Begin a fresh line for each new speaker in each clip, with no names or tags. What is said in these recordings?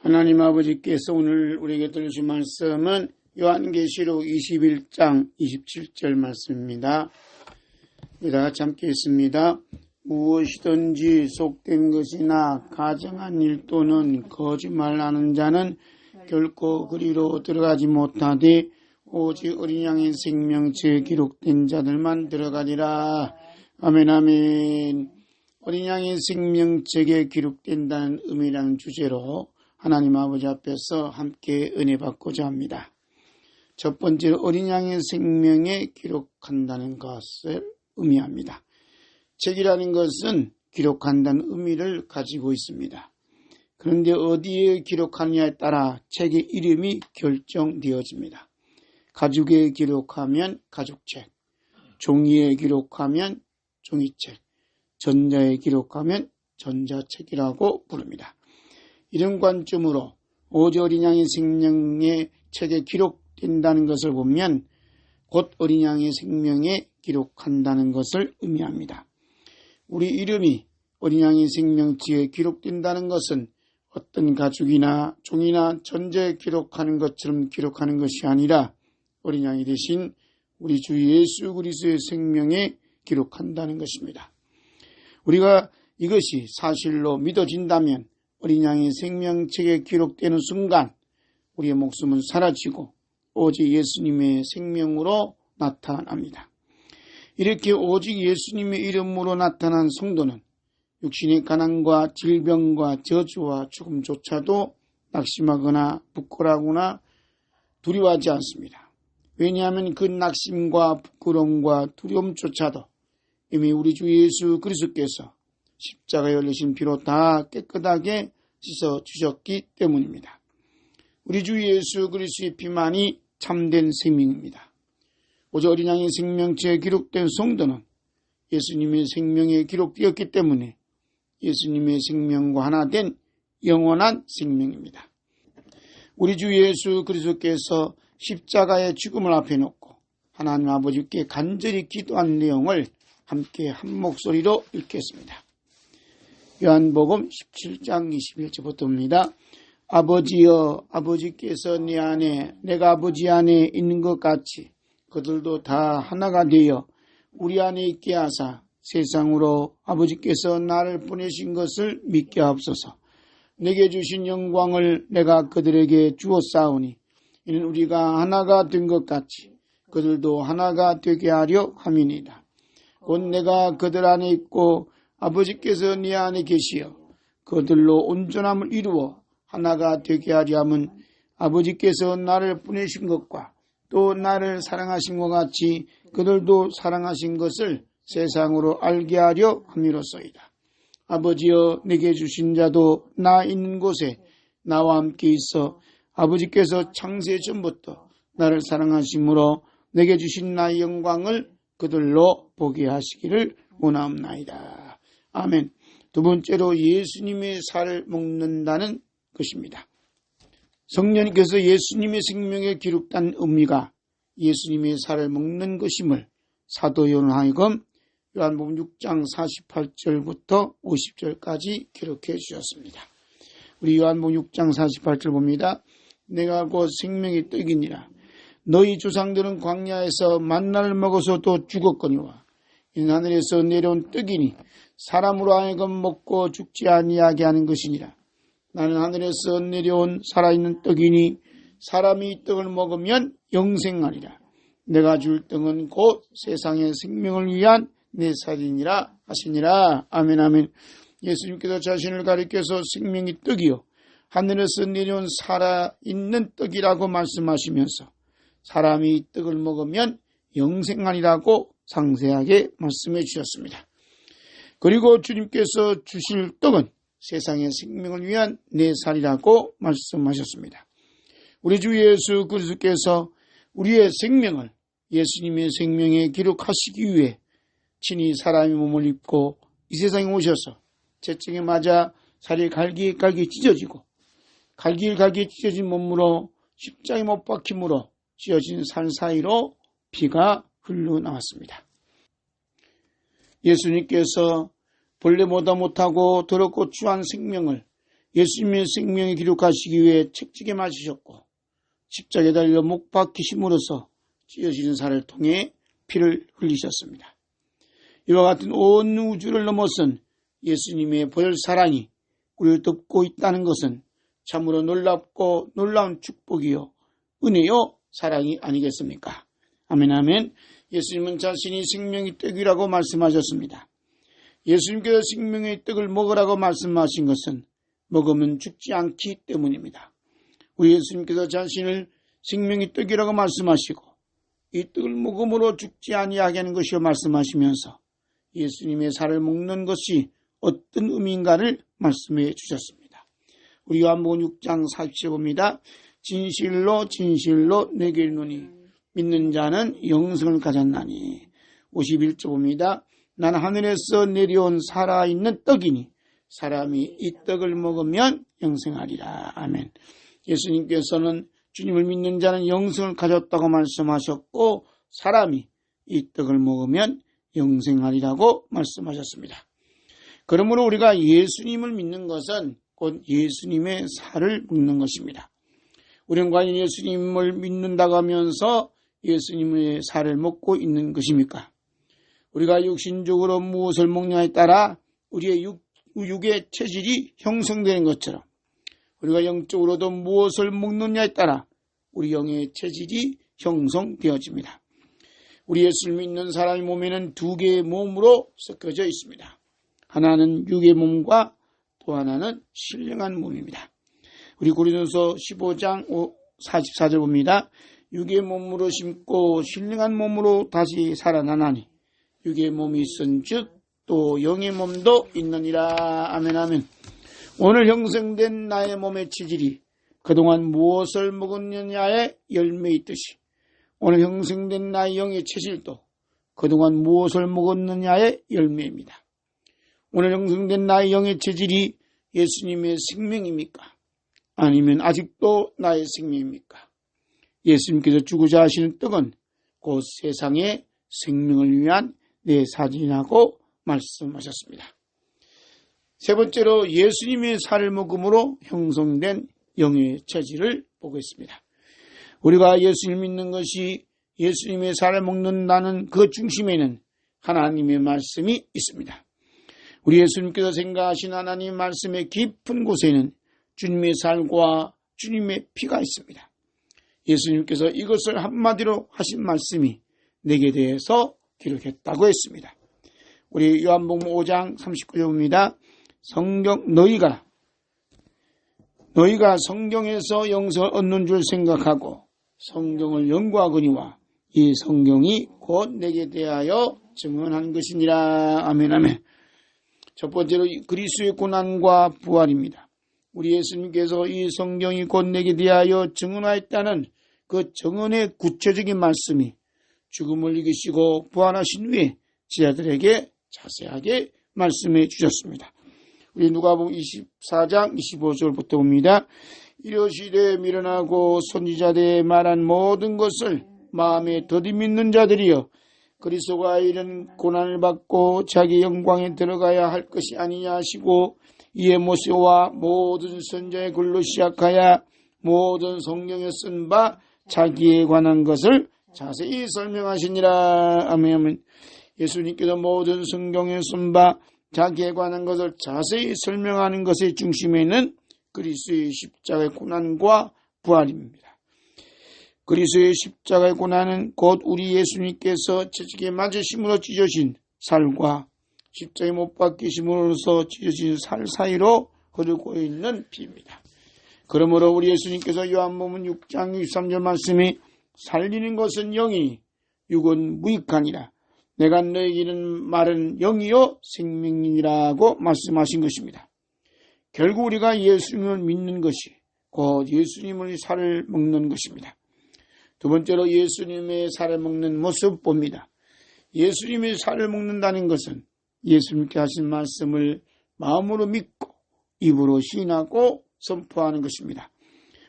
하나님 아버지께서 오늘 우리에게 들으신 말씀은 요한계시록 21장 27절 말씀입니다. 다 같이 함께 읽습니다. 무엇이든지 속된 것이나 가정한 일 또는 거짓말하는 자는 결코 그리로 들어가지 못하되 오직 어린 양의 생명책에 기록된 자들만 들어가리라. 아멘 아멘. 어린 양의 생명책에 기록된다는 의미라는 주제로 하나님 아버지 앞에서 함께 은혜 받고자 합니다. 첫 번째로 어린 양의 생명에 기록한다는 것을 의미합니다. 책이라는 것은 기록한다는 의미를 가지고 있습니다. 그런데 어디에 기록하느냐에 따라 책의 이름이 결정되어집니다. 가죽에 기록하면 가죽책, 종이에 기록하면 종이책, 전자에 기록하면 전자책이라고 부릅니다. 이런 관점으로 오직 어린 양의 생명의 책에 기록된다는 것을 보면 곧 어린 양의 생명에 기록한다는 것을 의미합니다. 우리 이름이 어린 양의 생명책에 기록된다는 것은 어떤 가죽이나 종이나 전자에 기록하는 것처럼 기록하는 것이 아니라 어린 양이 대신 우리 주 예수 그리스도의 생명에 기록한다는 것입니다. 우리가 이것이 사실로 믿어진다면 어린 양의 생명책에 기록되는 순간 우리의 목숨은 사라지고 오직 예수님의 생명으로 나타납니다. 이렇게 오직 예수님의 이름으로 나타난 성도는 육신의 가난과 질병과 저주와 죽음조차도 낙심하거나 부끄러워하거나 두려워하지 않습니다. 왜냐하면 그 낙심과 부끄러움과 두려움조차도 이미 우리 주 예수 그리스도께서 십자가에 흘리신 피로 다 깨끗하게 씻어주셨기 때문입니다. 우리 주 예수 그리스도의 피만이 참된 생명입니다. 오직 어린 양의 생명책에 기록된 성도는 예수님의 생명에 기록되었기 때문에 예수님의 생명과 하나 된 영원한 생명입니다. 우리 주 예수 그리스도께서 십자가의 죽음을 앞에 놓고 하나님 아버지께 간절히 기도한 내용을 함께 한 목소리로 읽겠습니다. 요한복음 17장 21절부터입니다. 아버지여, 아버지께서 내 안에 내가 아버지 안에 있는 것 같이 그들도 다 하나가 되어 우리 안에 있게 하사 세상으로 아버지께서 나를 보내신 것을 믿게 하옵소서. 내게 주신 영광을 내가 그들에게 주었사오니 이는 우리가 하나가 된 것 같이 그들도 하나가 되게 하려 함이니이다. 곧 내가 그들 안에 있고 아버지께서 네 안에 계시어 그들로 온전함을 이루어 하나가 되게 하려 함은 아버지께서 나를 보내신 것과 또 나를 사랑하신 것 같이 그들도 사랑하신 것을 세상으로 알게 하려 함이로소이다. 아버지여, 내게 주신 자도 나 있는 곳에 나와 함께 있어 아버지께서 창세 전부터 나를 사랑하심으로 내게 주신 나의 영광을 그들로 보게 하시기를 원하옵나이다. 아멘. 두 번째로 예수님의 살을 먹는다는 것입니다. 성령님께서 예수님의 생명에 기록된 의미가 예수님의 살을 먹는 것임을 사도 요한하여금 요한복음 6장 48절부터 50절까지 기록해 주셨습니다. 우리 요한복음 6장 48절 봅니다. 내가 곧 생명의 떡이니라. 너희 조상들은 광야에서 만나를 먹어서도 죽었거니와 이는 하늘에서 내려온 떡이니 사람으로 하여금 먹고 죽지 아니하게 하는 것이니라. 나는 하늘에서 내려온 살아있는 떡이니 사람이 이 떡을 먹으면 영생하리라. 내가 줄 떡은 곧 세상의 생명을 위한 내 살이니라 하시니라. 아멘 아멘. 예수님께서 자신을 가리켜서 생명의 떡이요 하늘에서 내려온 살아있는 떡이라고 말씀하시면서 사람이 이 떡을 먹으면 영생하리라고 상세하게 말씀해 주셨습니다. 그리고 주님께서 주실 떡은 세상의 생명을 위한 내 살이라고 말씀하셨습니다. 우리 주 예수 그리스도께서 우리의 생명을 예수님의 생명에 기록하시기 위해 친히 사람의 몸을 입고 이 세상에 오셔서 채찍에 맞아 살이 갈기갈기 찢어지고 갈기갈기 찢어진 몸으로 십자가에 못 박힘으로 찢어진 살 사이로 피가 흘러나왔습니다. 예수님께서 본래보다 못하고 더럽고 추한 생명을 예수님의 생명을 기록하시기 위해 책찍에 맞으셨고 십자가에 달려 못 박히심으로써 찢어지는 살을 통해 피를 흘리셨습니다. 이와 같은 온 우주를 넘어선 예수님의 보혈 사랑이 우리를 덮고 있다는 것은 참으로 놀랍고 놀라운 축복이요 은혜요 사랑이 아니겠습니까? 아멘 아멘. 예수님은 자신이 생명의 떡이라고 말씀하셨습니다. 예수님께서 생명의 떡을 먹으라고 말씀하신 것은 먹으면 죽지 않기 때문입니다. 우리 예수님께서 자신을 생명의 떡이라고 말씀하시고 이 떡을 먹음으로 죽지 아니하게 하는 것이요 말씀하시면서 예수님의 살을 먹는 것이 어떤 의미인가를 말씀해 주셨습니다. 우리 요한복음 6장 40절 봅니다. 진실로 진실로 내게 이르노니 믿는 자는 영생을 가졌나니. 51절 봅니다. 난 하늘에서 내려온 살아있는 떡이니 사람이 이 떡을 먹으면 영생하리라. 아멘. 예수님께서는 주님을 믿는 자는 영생을 가졌다고 말씀하셨고 사람이 이 떡을 먹으면 영생하리라고 말씀하셨습니다. 그러므로 우리가 예수님을 믿는 것은 곧 예수님의 살을 먹는 것입니다. 우리는 과연 예수님을 믿는다고 하면서 예수님의 살을 먹고 있는 것입니까? 우리가 육신적으로 무엇을 먹냐에 따라 우리의 육의 체질이 형성되는 것처럼 우리가 영적으로도 무엇을 먹느냐에 따라 우리 영의 체질이 형성되어집니다. 우리 예수를 믿는 사람의 몸에는 두 개의 몸으로 섞여져 있습니다. 하나는 육의 몸과 또 하나는 신령한 몸입니다. 우리 고린도서 15장 44절 봅니다. 육의 몸으로 심고 신령한 몸으로 다시 살아나나니 육의 몸이 있은즉 또 영의 몸도 있느니라. 아멘 아멘. 오늘 형성된 나의 몸의 체질이 그동안 무엇을 먹었느냐의 열매있듯이 오늘 형성된 나의 영의 체질도 그동안 무엇을 먹었느냐의 열매입니다. 오늘 형성된 나의 영의 체질이 예수님의 생명입니까? 아니면 아직도 나의 생명입니까? 예수님께서 주고자 하시는 떡은 곧 세상의 생명을 위한 내 사진이라고 말씀하셨습니다. 세 번째로 예수님의 살을 먹음으로 형성된 영의 체질을 보겠습니다. 우리가 예수님을 믿는 것이 예수님의 살을 먹는다는 그 중심에는 하나님의 말씀이 있습니다. 우리 예수님께서 생각하신 하나님의 말씀의 깊은 곳에는 주님의 살과 주님의 피가 있습니다. 예수님께서 이것을 한마디로 하신 말씀이 내게 대해서 기록했다고 했습니다. 우리 요한복음 5장 39절입니다. 너희가 성경에서 영생을 얻는 줄 생각하고 성경을 연구하거니와 이 성경이 곧 내게 대하여 증언한 것이니라. 아멘 아멘. 첫 번째로 그리스도의 고난과 부활입니다. 우리 예수님께서 이 성경이 곧 내게 대하여 증언하였다는 그 증언의 구체적인 말씀이 죽음을 이기시고 부활하신 후에 제자들에게 자세하게 말씀해 주셨습니다. 우리 누가복음 24장 25절부터 봅니다. 이르시되 미련하고 선지자들의 말한 모든 것을 마음에 더디 믿는 자들이여 그리스도가 이런 고난을 받고 자기 영광에 들어가야 할 것이 아니냐 하시고 이에 모세와 모든 선지자의 글로 시작하여 모든 성경에 쓴 바 자기에 관한 것을 자세히 설명하시니라. 아멘. 예수님께서 모든 성경에 쓴 바 자기에 관한 것을 자세히 설명하는 것의 중심에는 그리스도의 십자가의 고난과 부활입니다. 그리스도의 십자가의 고난은 곧 우리 예수님께서 채찍에 맞으심으로 찢어진 살과 십자가에 못 박히심으로써 찢어진 살 사이로 흐르고 있는 피입니다. 그러므로 우리 예수님께서 요한복음 6장 23절 말씀이 살리는 것은 영이니 육은 무익하니라. 내가 너에게 이르는 말은 영이요 생명이라고 말씀하신 것입니다. 결국 우리가 예수님을 믿는 것이 곧 예수님의 살을 먹는 것입니다. 두 번째로 예수님의 살을 먹는 모습 봅니다. 예수님의 살을 먹는다는 것은 예수님께 하신 말씀을 마음으로 믿고 입으로 시인하고 선포하는 것입니다.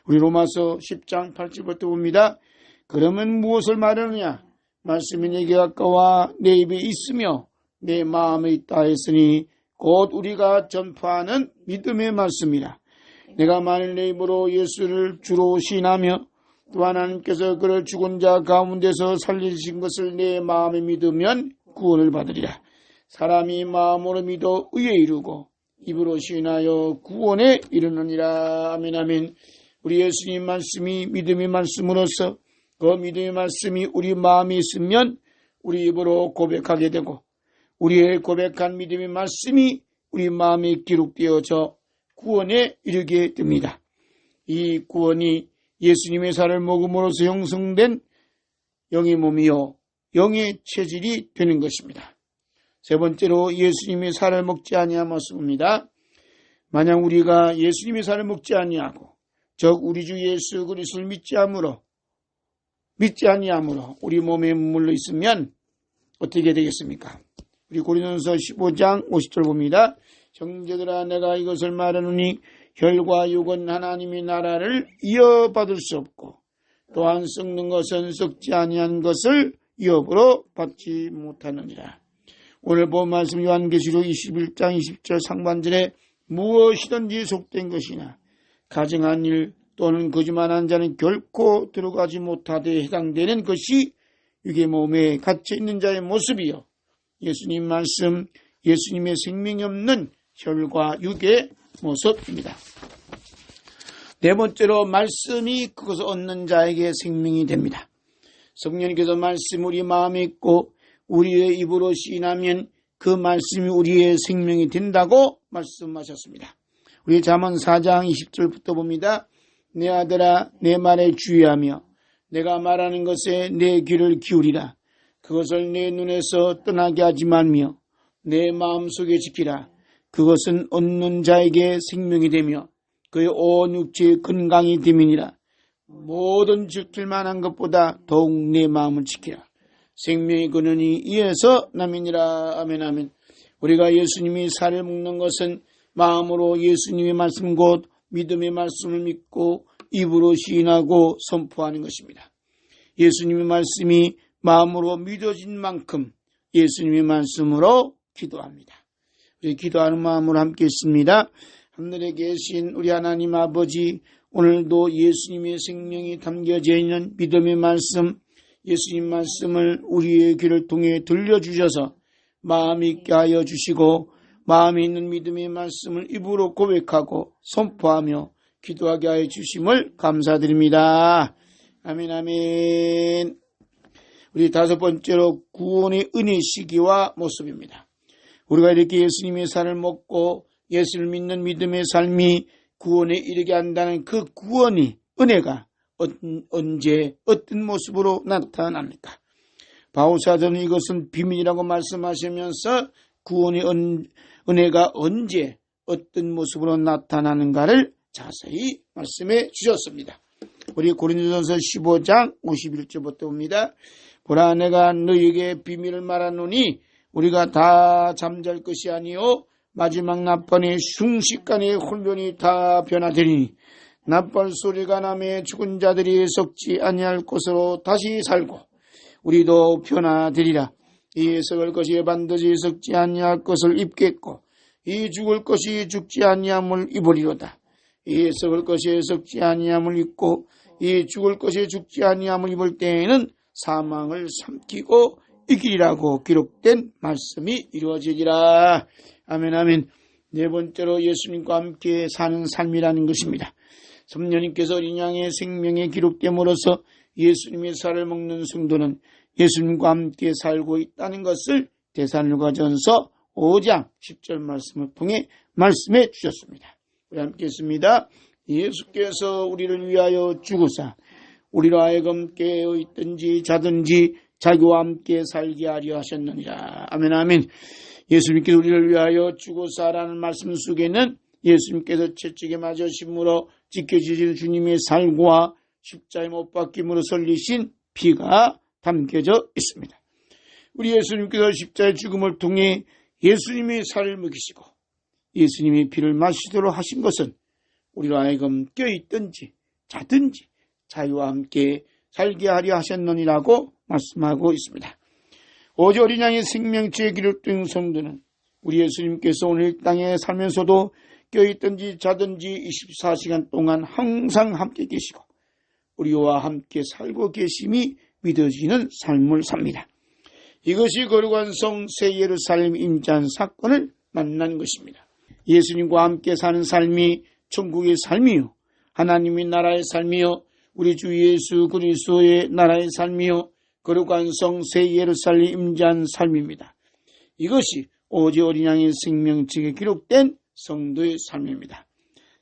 우리 로마서 10장 8절부터 봅니다. 그러면 무엇을 말하느냐? 말씀이 내게 가까워 내 입에 있으며 내 마음에 있다 했으니 곧 우리가 전파하는 믿음의 말씀이라. 내가 만일 내 입으로 예수를 주로 시인하며 또 하나님께서 그를 죽은 자 가운데서 살리신 것을 내 마음에 믿으면 구원을 받으리라. 사람이 마음으로 믿어 의에 이르고 입으로 시인하여 구원에 이르느니라. 아멘 아멘. 우리 예수님 말씀이 믿음의 말씀으로서 그 믿음의 말씀이 우리 마음에 있으면 우리 입으로 고백하게 되고 우리의 고백한 믿음의 말씀이 우리 마음에 기록되어져 구원에 이르게 됩니다. 이 구원이 예수님의 살을 먹음으로써 형성된 영의 몸이요 영의 체질이 되는 것입니다. 세 번째로 예수님의 살을 먹지 아니함었습니다. 만약 우리가 예수님의 살을 먹지 아니하고 즉 우리 주 예수 그리스도를 믿지 아니함으로 우리 몸에 머물러 있으면 어떻게 되겠습니까? 우리 고린도전서 15장 50절 봅니다. 형제들아 내가 이것을 말하노니 혈과 육은 하나님의 나라를 이어받을 수 없고 또한 썩는 것은 썩지 아니한 것을 이어으로 받지 못하느니라. 오늘 본 말씀 요한계시록 21장 20절 상반절에 무엇이든지 속된 것이나 가증한 일 또는 거짓말한 자는 결코 들어가지 못하되 해당되는 것이 육의 몸에 갇혀 있는 자의 모습이요 예수님 말씀 예수님의 생명이 없는 혈과 육의 모습입니다. 네 번째로 말씀이 그것을 얻는 자에게 생명이 됩니다. 성령님께서 말씀 우리 마음에 있고 우리의 입으로 시인하면 그 말씀이 우리의 생명이 된다고 말씀하셨습니다. 우리 잠언 4장 20절부터 봅니다. 내 아들아 내 말에 주의하며 내가 말하는 것에 내 귀를 기울이라. 그것을 내 눈에서 떠나게 하지 말며 내 마음속에 지키라. 그것은 얻는 자에게 생명이 되며 그의 온 육체의 건강이 됨이니라. 모든 지킬 만한 것보다 더욱 내 마음을 지키라. 생명의 근원이 이에서 남이니라. 아멘 아멘. 우리가 예수님이 살을 먹는 것은 마음으로 예수님의 말씀 곧 믿음의 말씀을 믿고 입으로 시인하고 선포하는 것입니다. 예수님의 말씀이 마음으로 믿어진 만큼 예수님의 말씀으로 기도합니다. 우리 기도하는 마음으로 함께 있습니다. 하늘에 계신 우리 하나님 아버지, 오늘도 예수님의 생명이 담겨져 있는 믿음의 말씀, 예수님 말씀을 우리의 귀를 통해 들려주셔서 마음 있게 하여 주시고 마음에 있는 믿음의 말씀을 입으로 고백하고 선포하며 기도하게 하여 주심을 감사드립니다. 아멘 아멘. 우리 다섯 번째로 구원의 은혜 시기와 모습입니다. 우리가 이렇게 예수님의 살을 먹고 예수를 믿는 믿음의 삶이 구원에 이르게 한다는 그 구원이 은혜가 언제 어떤 모습으로 나타납니까? 바울사도는 이것은 비밀이라고 말씀하시면서 구원의 은혜가 언제 어떤 모습으로 나타나는가를 자세히 말씀해 주셨습니다. 우리 고린도전서 15장 51절부터 봅니다. 보라 내가 너희에게 비밀을 말하노니 우리가 다 잠잘 것이 아니요 마지막 낮밤에 순식간에 훈련이 다 변화되리니 낮벌 소리가 나매 죽은 자들이 썩지 아니할 것으로 다시 살고 우리도 변화되리라. 이 썩을 것이 반드시 썩지 아니할 것을 입겠고 이 죽을 것이 죽지 아니함을 입으리로다. 이 썩을 것이 썩지 아니함을 입고 이 죽을 것이 죽지 아니함을 입을 때에는 사망을 삼키고 이기리라고 기록된 말씀이 이루어지리라. 아멘 아멘. 네 번째로 예수님과 함께 사는 삶이라는 것입니다. 성령님께서 어린 양의 생명에 기록됨으로써 예수님의 살을 먹는 성도는 예수님과 함께 살고 있다는 것을 데살로니가전서 5장 10절 말씀을 통해 말씀해 주셨습니다. 우리 함께 있습니다. 예수께서 우리를 위하여 죽으사 우리로 하여금 깨어 있든지 자든지 자기와 함께 살게 하려 하셨느니라. 아멘 아멘. 예수님께서 우리를 위하여 죽으사라는 말씀 속에는 예수님께서 채찍에 맞으심으로 지켜주신 주님의 살과 십자가에 못 박힘으로 설리신 피가 담겨져 있습니다. 우리 예수님께서 십자가의 죽음을 통해 예수님의 살을 먹이시고 예수님의 피를 마시도록 하신 것은 우리로 하여금 껴있든지 자든지 자유와 함께 살게 하려 하셨느니라고 말씀하고 있습니다. 오직 어린 양의 생명체에 기록된 성도는 우리 예수님께서 오늘 땅에 살면서도 깨어있든지 자든지 24시간 동안 항상 함께 계시고 우리와 함께 살고 계심이 믿어지는 삶을 삽니다. 이것이 거룩한 성 새 예루살렘 임재한 사건을 만난 것입니다. 예수님과 함께 사는 삶이 천국의 삶이요, 하나님의 나라의 삶이요, 우리 주 예수 그리스도의 나라의 삶이요, 거룩한 성 새 예루살렘 임재한 삶입니다. 이것이 오직 어린 양의 생명책에 기록된 성도의 삶입니다.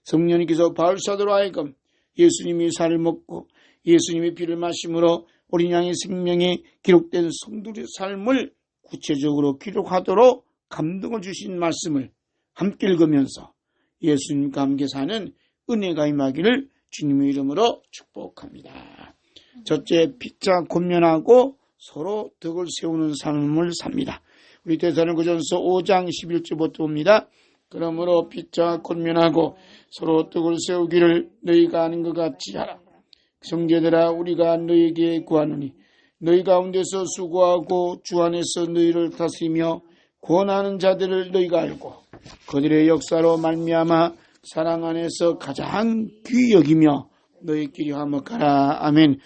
성령님께서 바울 사도로 하여금 예수님이 살을 먹고 예수님의 피를 마심으로 어린 양의 생명에 기록된 성도의 삶을 구체적으로 기록하도록 감동을 주신 말씀을 함께 읽으면서 예수님과 함께 사는 은혜가 임하기를 주님의 이름으로 축복합니다. 첫째, 피차 권면하고 서로 덕을 세우는 삶을 삽니다. 우리 데살로니가전서 5장 11절부터 봅니다. 그러므로 피차 권면하고 서로 덕을 세우기를 너희가 아는 것 같이 하라. 형제들아, 우리가 너희에게 구하노니 너희 가운데서 수고하고 주 안에서 너희를 다스리며 권하는 자들을 너희가 알고 그들의 역사로 말미암아 사랑 안에서 가장 귀히 여기며 너희끼리 화목하라. 아멘.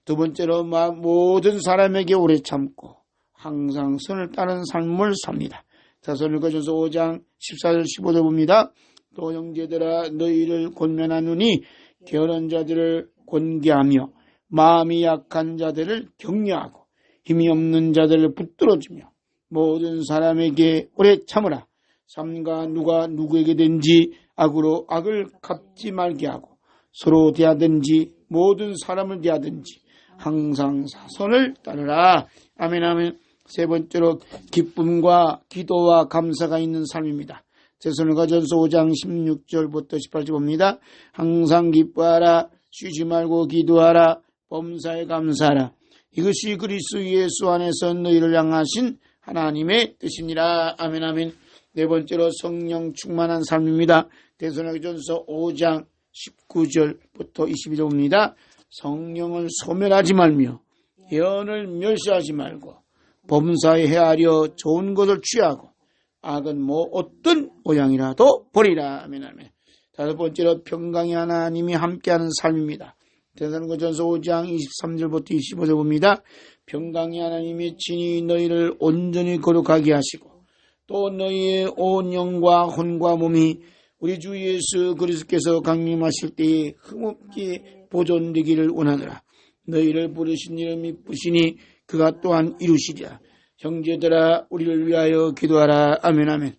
두 번째로 모든 사람에게 오래 참고 항상 선을 따르는 삶을 삽니다. 데살로니가전서 5장 14절 15절 봅니다. 또 형제들아, 너희를 권면하노니 게으른 자들을 권계하며 마음이 약한 자들을 격려하고 힘이 없는 자들을 붙들어주며 모든 사람에게 오래 참으라. 삼가 누가 누구에게든지 악으로 악을 갚지 말게 하고 서로 대하든지 모든 사람을 대하든지 항상 사선을 따르라. 아멘 아멘. 세 번째로 기쁨과 기도와 감사가 있는 삶입니다. 데살로니가전서 5장 16절부터 18절 봅니다. 항상 기뻐하라. 쉬지 말고 기도하라. 범사에 감사하라. 이것이 그리스도 예수 안에서 너희를 향하신 하나님의 뜻이니라. 아멘 아멘. 네 번째로 성령 충만한 삶입니다. 데살로니가전서 5장 19절부터 22절입니다. 성령을 소멸하지 말며 예언을 멸시하지 말고 범사에 헤아려 좋은 것을 취하고 악은 뭐 어떤 모양이라도 버리라. 아멘 아멘. 다섯 번째로 평강의 하나님이 함께하는 삶입니다. 데살로니가전서 5장 23절부터 25절 봅니다. 평강의 하나님이 친히 너희를 온전히 거룩하게 하시고 또 너희의 온 영과 혼과 몸이 우리 주 예수 그리스도께서 강림하실 때에 흠없게 보존되기를 원하노라. 너희를 부르신 이름이 이쁘시니 그가 또한 이루시리라. 형제들아, 우리를 위하여 기도하라. 아멘 아멘.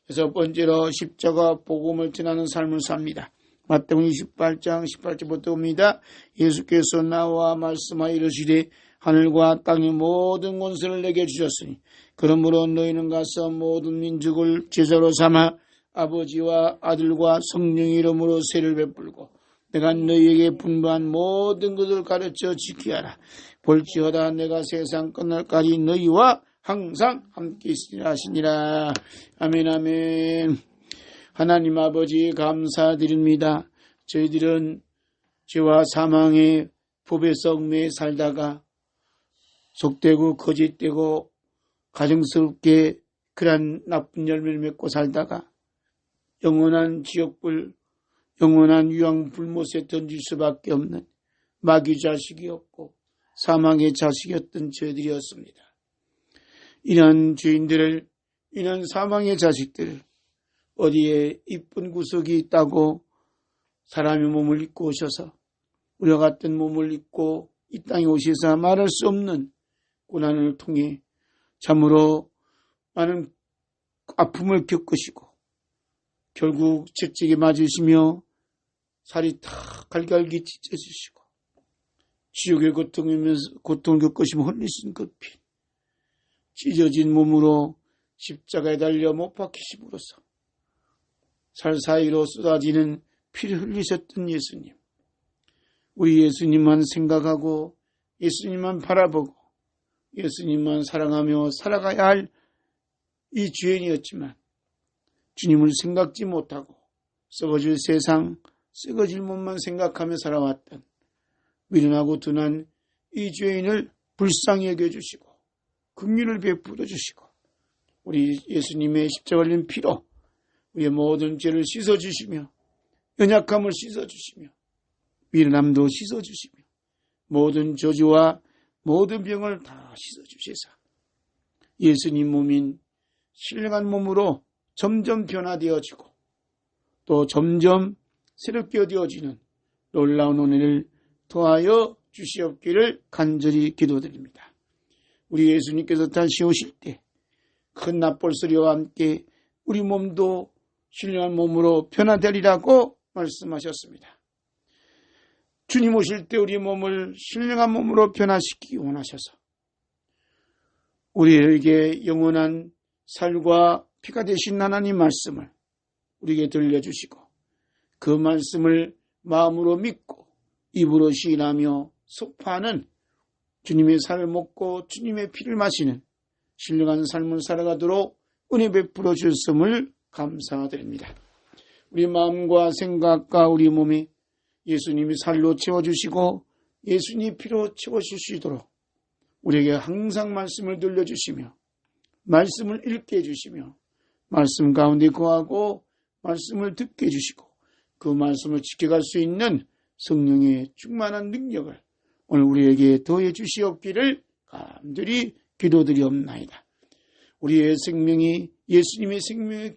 여섯 번째로 십자가 복음을 전하는 삶을 삽니다. 마태복음 28장 18절부터 봅니다. 예수께서 나와 말씀하여 이르시되 하늘과 땅의 모든 권세를 내게 주셨으니 그러므로 너희는 가서 모든 민족을 제자로 삼아 아버지와 아들과 성령의 이름으로 세를 베풀고 내가 너희에게 분부한 모든 것을 가르쳐 지키게 하라. 볼지어다 내가 세상 끝날까지 너희와 항상 함께 있으리라 하시니라. 아멘 아멘. 하나님 아버지 감사드립니다. 저희들은 죄와 사망의 법의 썩매에 살다가 속되고 거짓되고 가정스럽게 그런 나쁜 열매를 맺고 살다가 영원한 지옥불, 영원한 유황불못에 던질 수밖에 없는 마귀 자식이었고 사망의 자식이었던 저희들이었습니다. 이런 죄인들을, 이런 사망의 자식들을 어디에 이쁜 구석이 있다고 사람의 몸을 입고 오셔서 우리와 같은 몸을 입고 이 땅에 오셔서 말할 수 없는 고난을 통해 참으로 많은 아픔을 겪으시고 결국 채찍에 맞으시며 살이 탁 갈갈기 찢어지시고 지옥의 고통을 겪으시며 흘리신 그 피, 찢어진 몸으로 십자가에 달려 못 박히심으로써 살 사이로 쏟아지는 피를 흘리셨던 예수님. 우리 예수님만 생각하고 예수님만 바라보고 예수님만 사랑하며 살아가야 할 이 죄인이었지만 주님을 생각지 못하고 썩어질 세상, 썩어질 몸만 생각하며 살아왔던 미련하고 둔한 이 죄인을 불쌍히 여겨주시고 긍휼을 베풀어 주시고 우리 예수님의 십자가 흘린 피로 우리의 모든 죄를 씻어주시며 연약함을 씻어주시며 미련함도 씻어주시며 모든 저주와 모든 병을 다 씻어주시사 예수님 몸인 신령한 몸으로 점점 변화되어지고 또 점점 새롭게 되어지는 놀라운 은혜를 더하여 주시옵기를 간절히 기도드립니다. 우리 예수님께서 다시 오실 때 큰 납볼 소리와 함께 우리 몸도 신령한 몸으로 변화되리라고 말씀하셨습니다. 주님 오실 때 우리 몸을 신령한 몸으로 변화시키기 원하셔서 우리에게 영원한 살과 피가 되신 하나님 말씀을 우리에게 들려주시고 그 말씀을 마음으로 믿고 입으로 시인하며 속파하는 주님의 살을 먹고 주님의 피를 마시는 신령한 삶을 살아가도록 은혜 베풀어 주셨음을 감사드립니다. 우리 마음과 생각과 우리 몸이 예수님이 살로 채워주시고 예수님이 피로 채워주시도록 우리에게 항상 말씀을 들려주시며 말씀을 읽게 해주시며 말씀 가운데 거하고 말씀을 듣게 해주시고 그 말씀을 지켜갈 수 있는 성령의 충만한 능력을 오늘 우리에게 더해 주시옵기를 간절히 기도드리옵나이다. 우리의 생명이 예수님의 생명에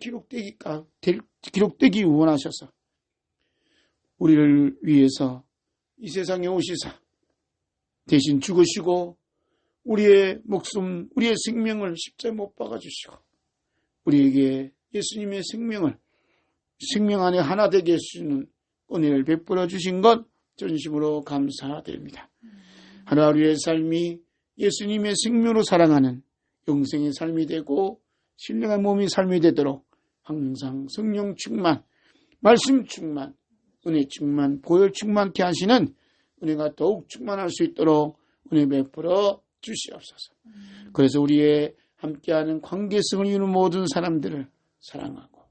기록되기 원하셔서 우리를 위해서 이 세상에 오시사 대신 죽으시고 우리의 목숨, 우리의 생명을 십자가에 못 박아주시고 우리에게 예수님의 생명 안에 하나 되게 해주시는 은혜를 베풀어 주신 것 전심으로 감사드립니다. 하루하루의 삶이 예수님의 생명으로 살아가는 영생의 삶이 되고 신령한 몸이 삶이 되도록 항상 성령 충만, 말씀 충만, 은혜 충만, 보혈 충만케 하시는 은혜가 더욱 충만할 수 있도록 은혜 베풀어 주시옵소서. 그래서 우리의 함께하는 관계성을 이루는 모든 사람들을 사랑하고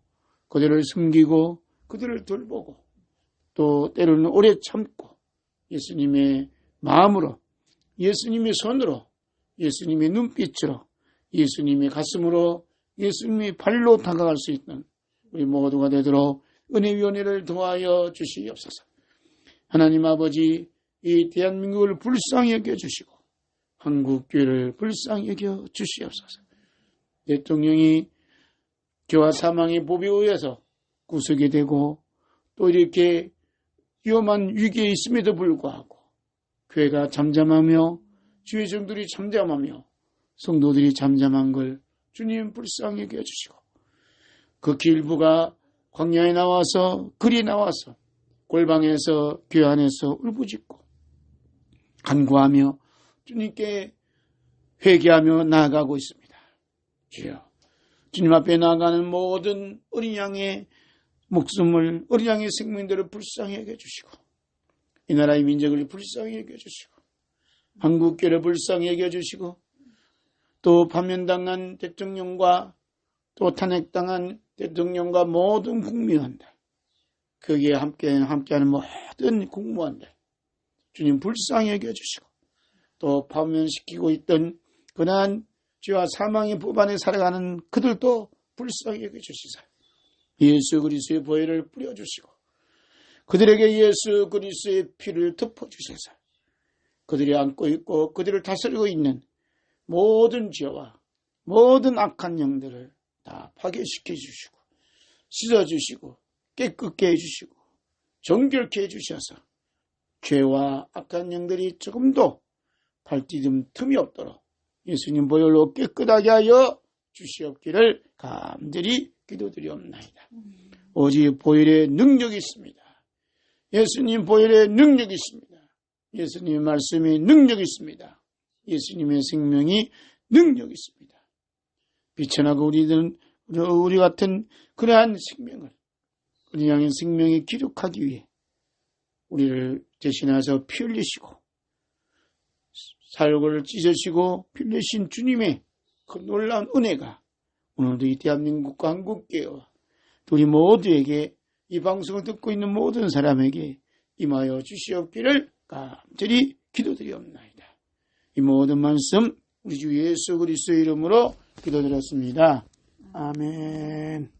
그들을 섬기고 그들을 돌보고 또 때로는 오래 참고 예수님의 마음으로 예수님의 손으로 예수님의 눈빛으로 예수님의 가슴으로 예수님의 발로 다가갈 수 있는 우리 모두가 되도록 은혜위원회를 도하여 주시옵소서. 하나님 아버지 이 대한민국을 불쌍히 여겨주시고 한국교회를 불쌍히 여겨주시옵소서. 대통령이 죄와 사망의 법에 의해서 구속이 되고 또 이렇게 위험한 위기에 있음에도 불구하고 교회가 잠잠하며 주의 종들이 잠잠하며 성도들이 잠잠한 걸 주님 불쌍히 여겨주시고 그 길부가 광야에 나와서 글이 나와서 골방에서 교회 안에서 울부짖고 간구하며 주님께 회개하며 나아가고 있습니다. 주여 주님 앞에 나아가는 모든 어린 양의 목숨을 어린 양의 생명들을 불쌍히 여겨주시고 이 나라의 민족을 불쌍히 여겨주시고 한국교회를 불쌍히 여겨주시고 또 파면당한 대통령과 또 탄핵당한 대통령과 모든 국민들 거기에 함께하는 모든 공무원들 주님 불쌍히 여겨주시고 또 파면시키고 있던 그러한 죄와 사망의 법 안에 살아가는 그들도 불쌍히 여겨주시사 예수 그리스도의 보혈을 뿌려주시고 그들에게 예수 그리스도의 피를 덮어주셔서 그들이 안고 있고 그들을 다스리고 있는 모든 죄와 모든 악한 영들을 다 파괴시켜 주시고 씻어주시고 깨끗게 해주시고 정결케 해주셔서 죄와 악한 영들이 조금도 발디딜 틈이 없도록 예수님 보혈로 깨끗하게 하여 주시옵기를 간절히 기도드리옵나이다. 오직 보혈의 능력이 있습니다. 예수님 보혈의 능력이 있습니다. 예수님의 말씀에 능력이 있습니다. 예수님의 생명이 능력이 있습니다. 비천하고 우리 같은 그러한 생명을 우리 양의 생명에 기록하기 위해 우리를 대신하셔서 피 흘리시고 살골을 찢으시고 피 흘리신 주님의 그 놀라운 은혜가 오늘도 이 대한민국과 한국교회와 우리 모두에게 이 방송을 듣고 있는 모든 사람에게 임하여 주시옵기를 간절히 기도드리옵나이다. 이 모든 말씀 우리 주 예수 그리스도의 이름으로 기도드렸습니다. 아멘.